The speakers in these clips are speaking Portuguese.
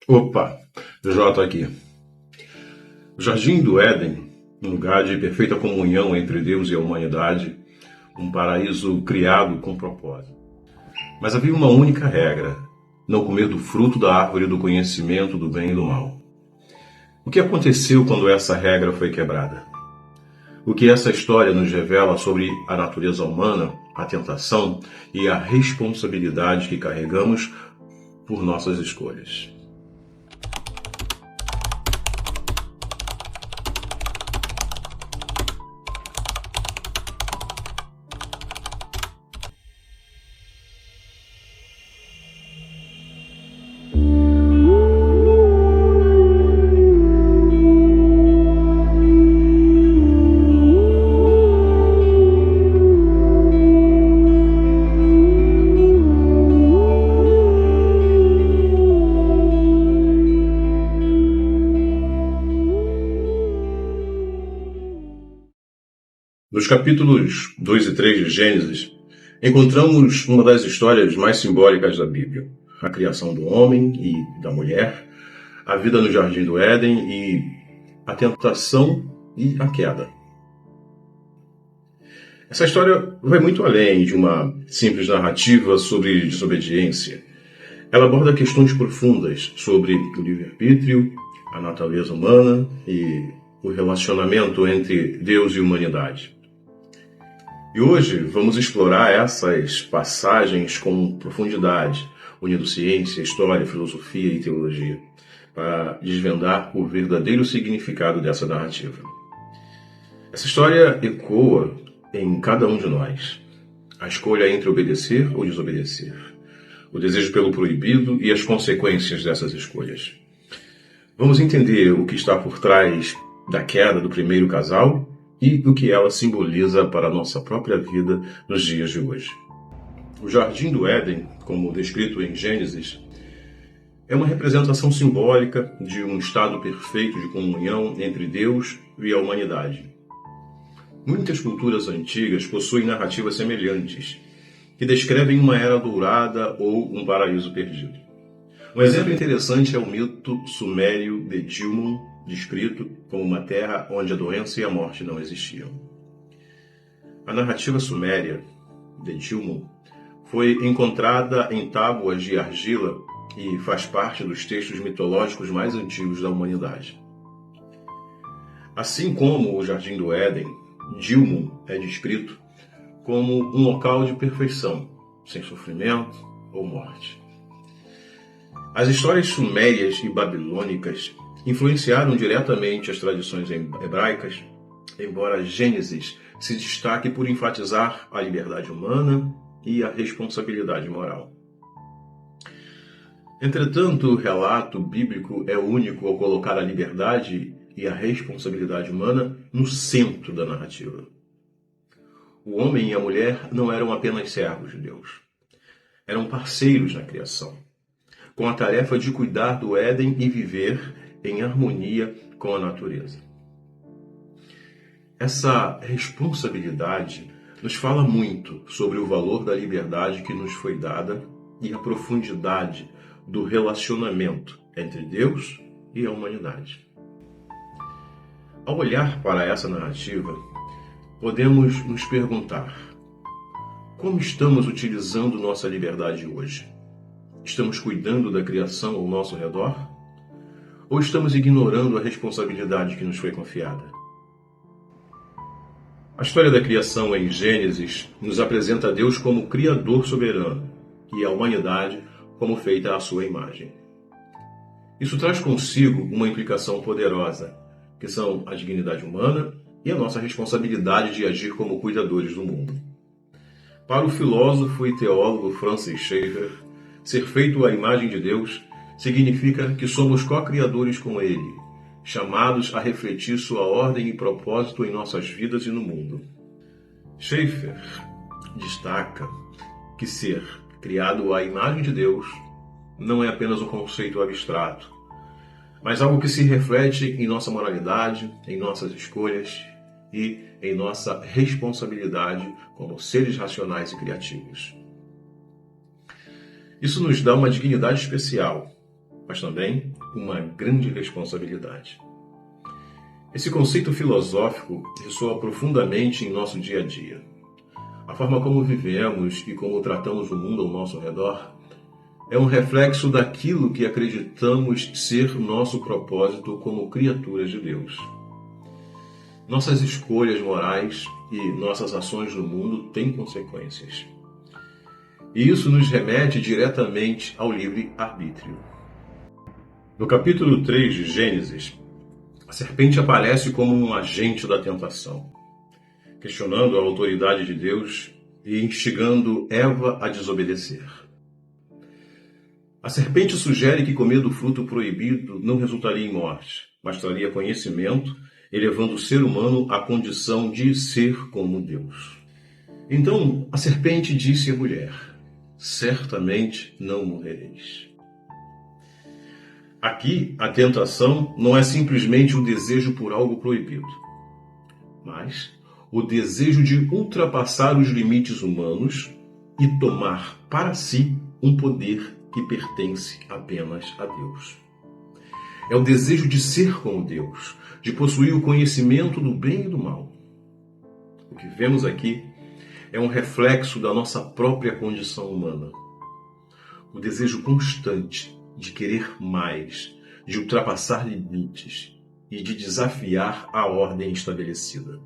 Opa, Jota aqui. O Jardim do Éden, um lugar de perfeita comunhão entre Deus e a humanidade, um paraíso criado com propósito. Mas havia uma única regra: não comer do fruto da árvore do conhecimento do bem e do mal. O que aconteceu quando essa regra foi quebrada? O que essa história nos revela sobre a natureza humana, a tentação e a responsabilidade que carregamos por nossas escolhas. Nos capítulos 2 e 3 de Gênesis, encontramos uma das histórias mais simbólicas da Bíblia: a criação do homem e da mulher, a vida no Jardim do Éden e a tentação e a queda. Essa história vai muito além de uma simples narrativa sobre desobediência. Ela aborda questões profundas sobre o livre-arbítrio, a natureza humana e o relacionamento entre Deus e humanidade. E hoje vamos explorar essas passagens com profundidade, unindo ciência, história, filosofia e teologia, para desvendar o verdadeiro significado dessa narrativa. Essa história ecoa em cada um de nós: a escolha entre obedecer ou desobedecer, o desejo pelo proibido e as consequências dessas escolhas. Vamos entender o que está por trás da queda do primeiro casal e o que ela simboliza para a nossa própria vida nos dias de hoje. O Jardim do Éden, como descrito em Gênesis, é uma representação simbólica de um estado perfeito de comunhão entre Deus e a humanidade. Muitas culturas antigas possuem narrativas semelhantes, que descrevem uma era dourada ou um paraíso perdido. Um exemplo interessante é o mito sumério de Dilmun, descrito como uma terra onde a doença e a morte não existiam. A narrativa suméria de Dilmun foi encontrada em tábuas de argila e faz parte dos textos mitológicos mais antigos da humanidade. Assim como o Jardim do Éden, Dilmun é descrito como um local de perfeição, sem sofrimento ou morte. As histórias sumérias e babilônicas influenciaram diretamente as tradições hebraicas, embora Gênesis se destaque por enfatizar a liberdade humana e a responsabilidade moral. Entretanto, o relato bíblico é único ao colocar a liberdade e a responsabilidade humana no centro da narrativa. O homem e a mulher não eram apenas servos de Deus, eram parceiros na criação, com a tarefa de cuidar do Éden e viver em harmonia com a natureza. Essa responsabilidade nos fala muito sobre o valor da liberdade que nos foi dada e a profundidade do relacionamento entre Deus e a humanidade. Ao olhar para essa narrativa, podemos nos perguntar: como estamos utilizando nossa liberdade hoje? Estamos cuidando da criação ao nosso redor? Ou estamos ignorando a responsabilidade que nos foi confiada? A história da criação em Gênesis nos apresenta Deus como Criador soberano e a humanidade como feita à sua imagem. Isso traz consigo uma implicação poderosa, que são a dignidade humana e a nossa responsabilidade de agir como cuidadores do mundo. Para o filósofo e teólogo Francis Schaeffer, ser feito à imagem de Deus significa que somos co-criadores com Ele, chamados a refletir sua ordem e propósito em nossas vidas e no mundo. Schaeffer destaca que ser criado à imagem de Deus não é apenas um conceito abstrato, mas algo que se reflete em nossa moralidade, em nossas escolhas e em nossa responsabilidade como seres racionais e criativos. Isso nos dá uma dignidade especial, mas também uma grande responsabilidade. Esse conceito filosófico ressoa profundamente em nosso dia a dia. A forma como vivemos e como tratamos o mundo ao nosso redor é um reflexo daquilo que acreditamos ser nosso propósito como criaturas de Deus. Nossas escolhas morais e nossas ações no mundo têm consequências. E isso nos remete diretamente ao livre-arbítrio. No capítulo 3 de Gênesis, a serpente aparece como um agente da tentação, questionando a autoridade de Deus e instigando Eva a desobedecer. A serpente sugere que comer do fruto proibido não resultaria em morte, mas traria conhecimento, elevando o ser humano à condição de ser como Deus. Então, a serpente disse à mulher: certamente não morrereis. Aqui, a tentação não é simplesmente o desejo por algo proibido, mas o desejo de ultrapassar os limites humanos e tomar para si um poder que pertence apenas a Deus. É o desejo de ser como Deus, de possuir o conhecimento do bem e do mal. O que vemos aqui é um reflexo da nossa própria condição humana. O desejo constante de querer mais, de ultrapassar limites e de desafiar a ordem estabelecida.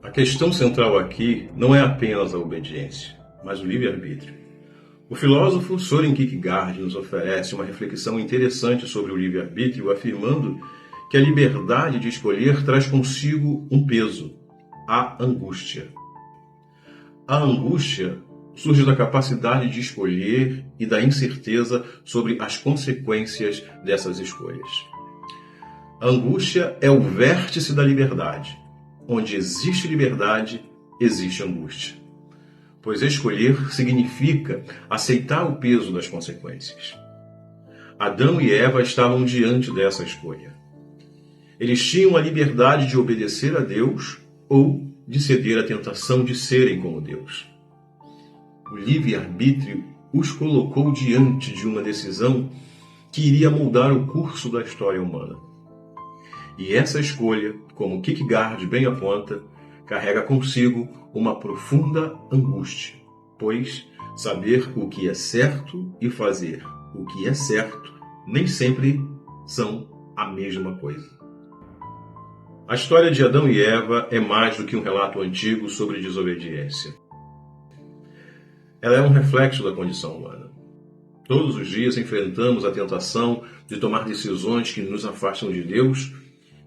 A questão central aqui não é apenas a obediência, mas o livre-arbítrio. O filósofo Søren Kierkegaard nos oferece uma reflexão interessante sobre o livre-arbítrio, afirmando que a liberdade de escolher traz consigo um peso, a angústia. A angústia surge da capacidade de escolher e da incerteza sobre as consequências dessas escolhas. A angústia é o vértice da liberdade. Onde existe liberdade, existe angústia. Pois escolher significa aceitar o peso das consequências. Adão e Eva estavam diante dessa escolha. Eles tinham a liberdade de obedecer a Deus ou de ceder à tentação de serem como Deus. O livre-arbítrio os colocou diante de uma decisão que iria moldar o curso da história humana. E essa escolha, como Kierkegaard bem aponta, carrega consigo uma profunda angústia, pois saber o que é certo e fazer o que é certo nem sempre são a mesma coisa. A história de Adão e Eva é mais do que um relato antigo sobre desobediência. Ela é um reflexo da condição humana. Todos os dias enfrentamos a tentação de tomar decisões que nos afastam de Deus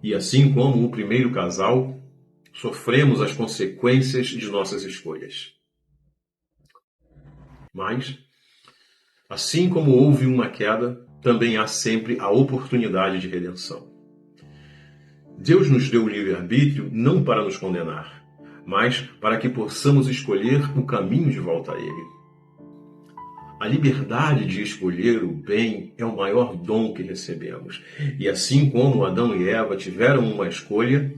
e, assim como o primeiro casal, sofremos as consequências de nossas escolhas. Mas, assim como houve uma queda, também há sempre a oportunidade de redenção. Deus nos deu o livre-arbítrio não para nos condenar, mas para que possamos escolher o caminho de volta a Ele. A liberdade de escolher o bem é o maior dom que recebemos. E assim como Adão e Eva tiveram uma escolha,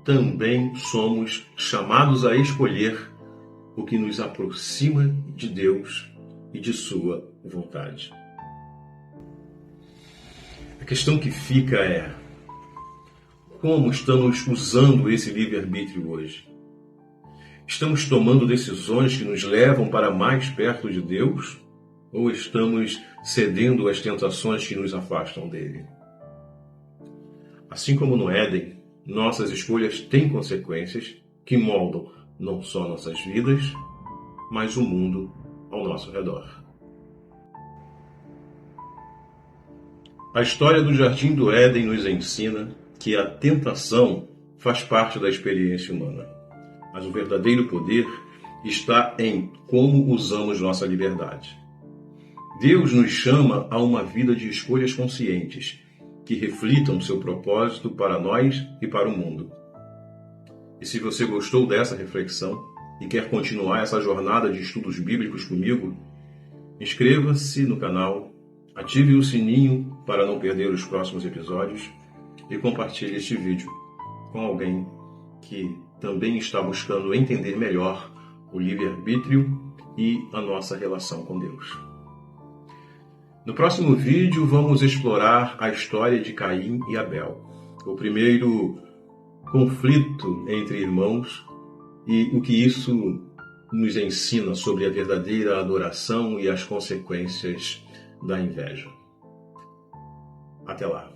também somos chamados a escolher o que nos aproxima de Deus e de sua vontade. A questão que fica é: como estamos usando esse livre-arbítrio hoje? Estamos tomando decisões que nos levam para mais perto de Deus ou estamos cedendo às tentações que nos afastam dele? Assim como no Éden, nossas escolhas têm consequências que moldam não só nossas vidas, mas o mundo ao nosso redor. A história do Jardim do Éden nos ensina que a tentação faz parte da experiência humana, mas o verdadeiro poder está em como usamos nossa liberdade. Deus nos chama a uma vida de escolhas conscientes, que reflitam seu propósito para nós e para o mundo. E se você gostou dessa reflexão e quer continuar essa jornada de estudos bíblicos comigo, inscreva-se no canal, ative o sininho para não perder os próximos episódios e compartilhe este vídeo com alguém que também está buscando entender melhor o livre-arbítrio e a nossa relação com Deus. No próximo vídeo, vamos explorar a história de Caim e Abel, o primeiro conflito entre irmãos e o que isso nos ensina sobre a verdadeira adoração e as consequências da inveja. Até lá!